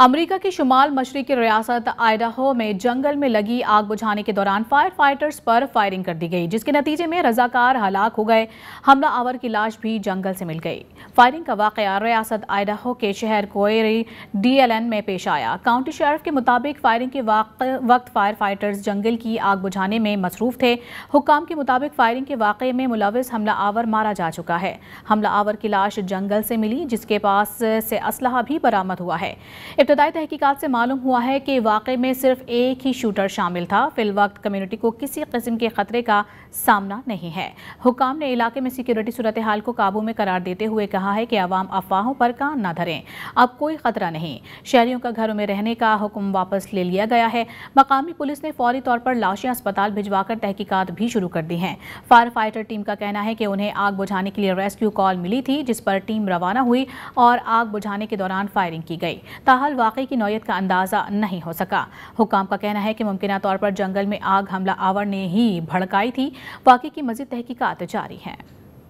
امریکہ کی شمال مشرقی ریاست آئیڈاہو میں جنگل میں لگی آگ بجھانے کے دوران فائر فائٹرز پر فائرنگ کر دی گئی، جس کے نتیجے میں رضاکار ہلاک ہو گئے۔ حملہ آور کی لاش بھی جنگل سے مل گئی۔ فائرنگ کا واقعہ ریاست آئیڈاہو کے شہر کوئری ڈی ایل این میں پیش آیا۔ کاؤنٹی شeriف کے مطابق فائرنگ کے وقت فائر فائٹرز جنگل کی آگ بجھانے میں مصروف تھے۔ حکام کے مطابق فائرنگ کے واقعے میں ملوث حملہ آور مارا جا چکا ہے۔ حملہ آور کی لاش جنگل سے ملی، جس کے پاس سے اسلحہ بھی برآمد ہوا ہے۔ ابتدائی تحقیقات سے معلوم ہوا ہے کہ واقعے میں صرف ایک ہی شوٹر شامل تھا۔ فی الوقت کمیونٹی کو کسی قسم کے خطرے کا سامنا نہیں ہے۔ حکام نے علاقے میں سیکیورٹی صورتحال کو قابو میں قرار دیتے ہوئے کہا ہے کہ عوام افواہوں پر کان نہ دھریں۔ اب کوئی خطرہ نہیں۔ شہریوں کا گھروں میں رہنے کا حکم واپس لے لیا گیا ہے۔ مقامی پولیس نے فوری طور پر لاشیں اسپتال بھجوا کر تحقیقات بھی شروع کر دی ہیں۔ فائر فائٹر ٹیم کا کہنا ہے کہ انہیں آگ بجھانے کے لیے ریسکیو کال ملی تھی، جس پر ٹیم روانہ ہوئی اور آگ بجھانے کے دوران فائرنگ کی گئی۔ تاحال واقعے کی نوعیت کا اندازہ نہیں ہو سکا۔ حکام کا کہنا ہے کہ ممکنہ طور پر جنگل میں آگ حملہ آور نے ہی بھڑکائی تھی۔ واقعے کی مزید تحقیقات جاری ہیں۔